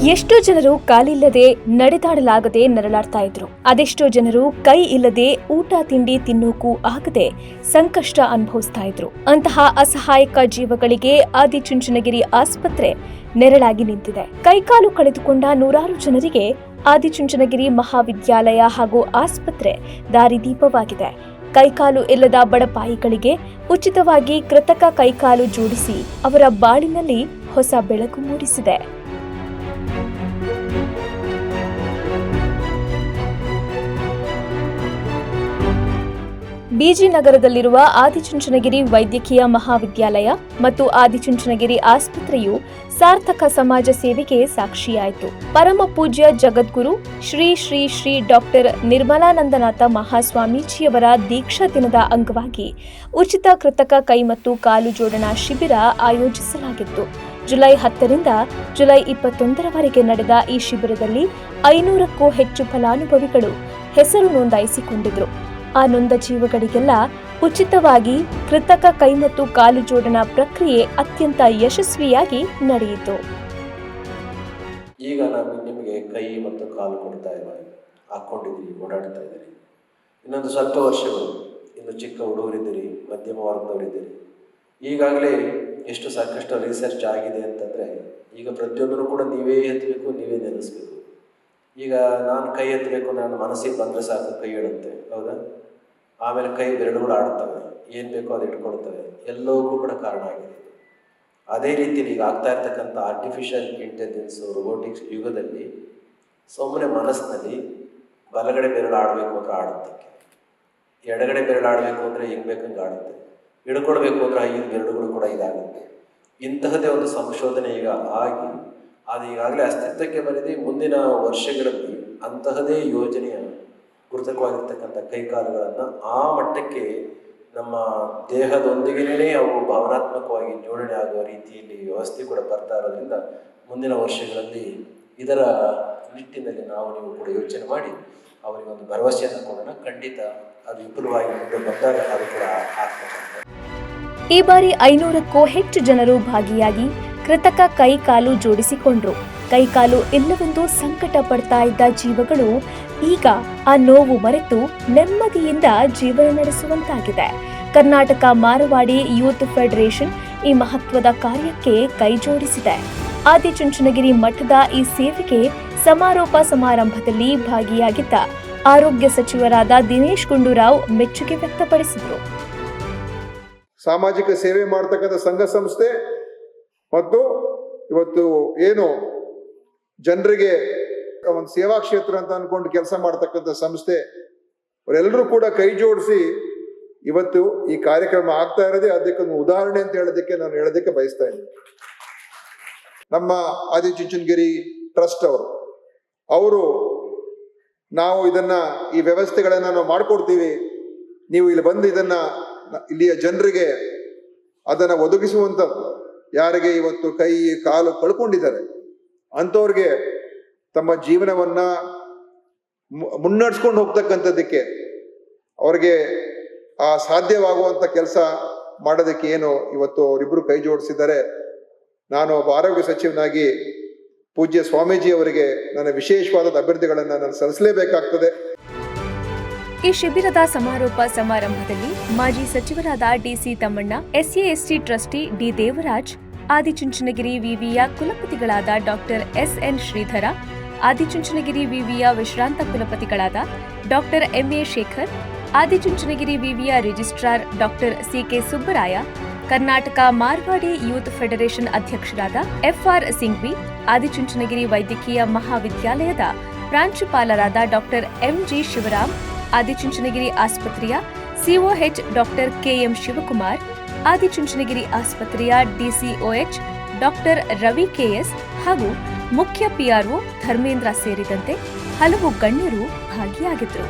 ಎಷ್ಟೋ ಜನರು ಕಾಲಿಲ್ಲದೆ ನಡೆದಾಡಲಾಗದೆ ನರಳಾಡ್ತಾ ಇದ್ರು. ಅದೆಷ್ಟೋ ಜನರು ಕೈ ಇಲ್ಲದೆ ಊಟ ತಿಂಡಿ ತಿನ್ನೋಕೂ ಆಗದೆ ಸಂಕಷ್ಟ ಅನುಭವಿಸ್ತಾ ಇದ್ರು. ಅಂತಹ ಅಸಹಾಯಕ ಜೀವಗಳಿಗೆ ಆದಿಚುಂಚನಗಿರಿ ಆಸ್ಪತ್ರೆ ನೆರಳಾಗಿ ನಿಂತಿದೆ. ಕೈಕಾಲು ಕಳೆದುಕೊಂಡ ನೂರಾರು ಜನರಿಗೆ ಆದಿಚುಂಚನಗಿರಿ ಮಹಾವಿದ್ಯಾಲಯ ಹಾಗೂ ಆಸ್ಪತ್ರೆ ದಾರಿದೀಪವಾಗಿದೆ. ಕೈಕಾಲು ಇಲ್ಲದ ಬಡಪಾಯಿಗಳಿಗೆ ಉಚಿತವಾಗಿ ಕೃತಕ ಕೈಕಾಲು ಜೋಡಿಸಿ ಅವರ ಬಾಳಿನಲ್ಲಿ ಹೊಸ ಬೆಳಕು ಮೂಡಿಸಿದೆ. ಬಿಜಿ ನಗರದಲ್ಲಿರುವ ಆದಿಚುಂಚನಗಿರಿ ವೈದ್ಯಕೀಯ ಮಹಾವಿದ್ಯಾಲಯ ಮತ್ತು ಆದಿಚುಂಚನಗಿರಿ ಆಸ್ಪತ್ರೆಯು ಸಾರ್ಥಕ ಸಮಾಜ ಸೇವೆಗೆ ಸಾಕ್ಷಿಯಾಯಿತು. ಪರಮ ಪೂಜ್ಯ ಜಗದ್ಗುರು ಶ್ರೀ ಶ್ರೀ ಶ್ರೀ ಡಾಕ್ಟರ್ ನಿರ್ಮಲಾನಂದನಾಥ ಮಹಾಸ್ವಾಮೀಜಿಯವರ ದೀಕ್ಷಾ ದಿನದ ಅಂಗವಾಗಿ ಉಚಿತ ಕೃತಕ ಕೈ ಮತ್ತು ಕಾಲು ಜೋಡಣಾ ಶಿಬಿರ ಆಯೋಜಿಸಲಾಗಿತ್ತು. ಜುಲೈ 10ರಿಂದ ಜುಲೈ 21ರವರೆಗೆ ನಡೆದ ಈ ಶಿಬಿರದಲ್ಲಿ 500ಕ್ಕೂ ಹೆಚ್ಚು ಫಲಾನುಭವಿಗಳು ಹೆಸರು ನೋಂದಾಯಿಸಿಕೊಂಡಿದ್ರು. ಆ ನೊಂದ ಜೀವಗಳಿಗೆಲ್ಲ ಉಚಿತವಾಗಿ ಕೃತಕ ಕೈ ಮತ್ತು ಕಾಲು ಜೋಡಣಾ ಪ್ರಕ್ರಿಯೆ ಅತ್ಯಂತ ಯಶಸ್ವಿಯಾಗಿ ನಡೆಯಿತು. ಈಗ ನಾನು ನಿಮಗೆ ಕೈ ಮತ್ತು ಕಾಲು ಕೊಡ್ತಾ ಇದ್ದೀನಿ, ಹಾಕ್ಕೊಂಡಿದ್ದೀರಿ, ಓಡಾಡ್ತಾ ಇದ್ದೀರಿ. ಇನ್ನೊಂದು ಸ್ವಲ್ಪ ವರ್ಷಗಳು, ಇನ್ನು ಚಿಕ್ಕ ಹುಡುಗರಿದ್ದೀರಿ, ಮಧ್ಯಮ ವರ್ಗದವರಿದ್ದೀರಿ. ಈಗಾಗಲೇ ಎಷ್ಟು ಸಾಕಷ್ಟು ರಿಸರ್ಚ್ ಆಗಿದೆ ಅಂತಂದರೆ ಈಗ ಪ್ರತಿಯೊಂದನ್ನು ಕೂಡ ನೀವೇ ಎತ್ತಬೇಕು, ನೀವೇ ನೆನೆಸ್ಬೇಕು. ಈಗ ನಾನು ಕೈ ಎತ್ತಬೇಕು, ನಾನು ಮನಸ್ಸಿಗೆ ಬಂದರೆ ಸಾಕು ಕೈ ಇಡುತ್ತೆ, ಹೌದಾ? ಆಮೇಲೆ ಕೈ ಬೆರಳುಗಳು ಆಡುತ್ತವೆ, ಏನು ಬೇಕೋ ಅದು ಇಟ್ಕೊಳ್ತವೆ, ಎಲ್ಲವೂ ಕೂಡ ಕಾರಣ ಆಗಿದೆ. ಅದೇ ರೀತಿಯಲ್ಲಿ ಈಗ ಆಗ್ತಾ ಇರ್ತಕ್ಕಂಥ ಆರ್ಟಿಫಿಷಿಯಲ್ ಇಂಟೆಲಿಜೆನ್ಸು, ರೋಬೋಟಿಕ್ಸ್ ಯುಗದಲ್ಲಿ ಸುಮ್ಮನೆ ಮನಸ್ಸಿನಲ್ಲಿ ಬಲಗಡೆ ಬೆರಳು ಆಡಬೇಕು ಅಂದರೆ ಆಡುತ್ತೆ, ಎಡಗಡೆ ಬೆರಳು ಆಡಬೇಕು ಅಂದರೆ ಹಿಂಗೆ ಬೇಕಂಗೆ ಆಡುತ್ತೆ, ಹಿಡ್ಕೊಳ್ಬೇಕು ಅಂದರೆ 5 ಬೆರಳುಗಳು ಕೂಡ ಇದಾಗುತ್ತೆ. ಇಂತಹದ್ದೇ ಒಂದು ಸಂಶೋಧನೆ ಈಗ ಆಗಿ ಅದು ಈಗಾಗಲೇ ಅಸ್ತಿತ್ವಕ್ಕೆ ಬಂದಿದೆ. ಮುಂದಿನ ವರ್ಷಗಳಲ್ಲಿ ಅಂತಹದೇ ಯೋಜನೆಯ ಕೃತಕವಾಗಿರ್ತಕ್ಕಂಥ ಕೈಕಾಲುಗಳನ್ನು ಆ ಮಟ್ಟಕ್ಕೆ ನಮ್ಮ ದೇಹದೊಂದಿಗೇ ಅವು ಭಾವನಾತ್ಮಕವಾಗಿ ಜೋಡಣೆ ಆಗುವ ರೀತಿಯಲ್ಲಿ ವ್ಯವಸ್ಥೆ ಕೂಡ ಬರ್ತಾ ಇರೋದ್ರಿಂದ ಮುಂದಿನ ವರ್ಷಗಳಲ್ಲಿ ಇದರ ನಿಟ್ಟಿನಲ್ಲಿ ನೀವು ಕೂಡ ಯೋಚನೆ ಮಾಡಿ ಅವರಿಗೆ ಒಂದು ಭರವಸೆಯನ್ನು ಕೊಡೋಣ. ಖಂಡಿತ ಅದು ವಿಪುಲವಾಗಿ ಮುಂದೆ ಬಂದಾಗ ಅದು ಕೂಡ ಆಗ್ತಕ್ಕಂಥ. ಈ ಬಾರಿ 500ಕ್ಕೂ ಹೆಚ್ಚು ಜನರು ಭಾಗಿಯಾಗಿ ಕೃತಕ ಕೈ ಕಾಲು ಜೋಡಿಸಿಕೊಂಡ್ರು. ಕೈಕಾಲು ಇಲ್ಲವೆಂದು ಸಂಕಟ ಪಡ್ತಾ ಇದ್ದ ಜೀವಗಳು ಈಗ ಆ ನೋವು ಮರೆತು ನೆಮ್ಮದಿಯಿಂದ ಜೀವನ ನಡೆಸುವಂತಾಗಿದೆ. ಕರ್ನಾಟಕ ಮಾರವಾಡಿ ಯೂತ್ ಫೆಡರೇಷನ್ ಈ ಮಹತ್ವದ ಕಾರ್ಯಕ್ಕೆ ಕೈ ಜೋಡಿಸಿದೆ. ಆದಿಚುಂಚನಗಿರಿ ಮಠದ ಈ ಸೇವೆಗೆ ಸಮಾರೋಪ ಸಮಾರಂಭದಲ್ಲಿ ಭಾಗಿಯಾಗಿದ್ದ ಆರೋಗ್ಯ ಸಚಿವರಾದ ದಿನೇಶ್ ಗುಂಡೂರಾವ್ ಮೆಚ್ಚುಗೆ ವ್ಯಕ್ತಪಡಿಸಿದರು. ಸಾಮಾಜಿಕ ಸೇವೆ ಮಾಡತಕ್ಕಂಥ ಸಂಘ ಸಂಸ್ಥೆ ಮತ್ತು ಇವತ್ತು ಏನು ಜನರಿಗೆ ಒಂದು ಸೇವಾ ಕ್ಷೇತ್ರ ಅಂತ ಅನ್ಕೊಂಡು ಕೆಲಸ ಮಾಡ್ತಕ್ಕಂಥ ಸಂಸ್ಥೆ ಅವರೆಲ್ಲರೂ ಕೂಡ ಕೈ ಜೋಡಿಸಿ ಇವತ್ತು ಈ ಕಾರ್ಯಕ್ರಮ ಆಗ್ತಾ ಇರೋದೇ ಅದಕ್ಕೊಂದು ಉದಾಹರಣೆ ಅಂತ ನಾನು ಹೇಳೋದಕ್ಕೆ ಬಯಸ್ತಾ ಇದ್ದೀನಿ. ನಮ್ಮ ಆದಿಚುಂಚನಗಿರಿ ಟ್ರಸ್ಟ್ ಅವರು ನಾವು ಈ ವ್ಯವಸ್ಥೆಗಳನ್ನ ನಾವು ಮಾಡಿಕೊಡ್ತೀವಿ, ನೀವು ಇಲ್ಲಿ ಬಂದು ಇಲ್ಲಿಯ ಜನರಿಗೆ ಅದನ್ನು ಒದಗಿಸುವಂಥದ್ದು. ಯಾರಿಗೆ ಇವತ್ತು ಕೈ ಕಾಲು ಕಳ್ಕೊಂಡಿದ್ದಾರೆ ಅಂಥವ್ರಿಗೆ ತಮ್ಮ ಜೀವನವನ್ನ ಮುನ್ನಡೆಸ್ಕೊಂಡು ಹೋಗ್ತಕ್ಕಂಥದ್ದಕ್ಕೆ ಅವ್ರಿಗೆ ಸಾಧ್ಯವಾಗುವಂಥ ಕೆಲಸ ಮಾಡೋದಕ್ಕೆ ಏನು ಇವತ್ತು ಅವರಿಬ್ಬರು ಕೈ ಜೋಡಿಸಿದ್ದಾರೆ. ನಾನು ಒಬ್ಬ ಆರೋಗ್ಯ ಸಚಿವನಾಗಿ ಪೂಜ್ಯ ಸ್ವಾಮೀಜಿ ಅವರಿಗೆ ನನ್ನ ವಿಶೇಷವಾದ ಅಭಿವೃದ್ಧಿಗಳನ್ನು ನಾನು ಸಲ್ಲಿಸಲೇಬೇಕಾಗ್ತದೆ. ಈ ಶಿಬಿರದ ಸಮಾರೋಪ ಸಮಾರಂಭದಲ್ಲಿ ಮಾಜಿ ಸಚಿವರಾದ DC Thammanna, SC trustee D Devaraj, Adichunchanagiri ವಿವಿಯ ಕುಲಪತಿಗಳಾದ ಡಾಕ್ಟರ್ ಎಸ್ಎನ್ ಶ್ರೀಧರ, ಆದಿಚುಂಚನಗಿರಿ ವಿವಿಯ ವಿಶ್ರಾಂತ ಕುಲಪತಿಗಳಾದ ಡಾಕ್ಟರ್ ಎಂಎ ಶೇಖರ್, ಆದಿಚುಂಚನಗಿರಿ ವಿವಿಯ registrar doctor CK Subbaraya, Karnataka Marwadi youth federation ಅಧ್ಯಕ್ಷರಾದ ಎಫ್ಆರ್ ಸಿಂಘ್ವಿ, ಆದಿಚುಂಚನಗಿರಿ ವೈದ್ಯಕೀಯ ಮಹಾವಿದ್ಯಾಲಯದ ಪ್ರಾಂಶುಪಾಲರಾದ ಡಾಕ್ಟರ್ ಎಂಜಿ ಶಿವರಾಮ್, ಆದಿಚುಂಚನಗಿರಿ ಆಸ್ಪತ್ರೆಯ COH doctor KM Shivakumar, Adichunchanagiri ಆಸ್ಪತ್ರೆಯ ಡಿಸಿಒಎಚ್ ಡಾಕ್ಟರ್ ರವಿ ಕೆಎಸ್ ಹಾಗೂ ಮುಖ್ಯ ಪಿಆರ್ಒ ಧರ್ಮೇಂದ್ರ ಸೇರಿದಂತೆ ಹಲವು ಗಣ್ಯರು ಭಾಗಿಯಾಗಿದ್ದರು.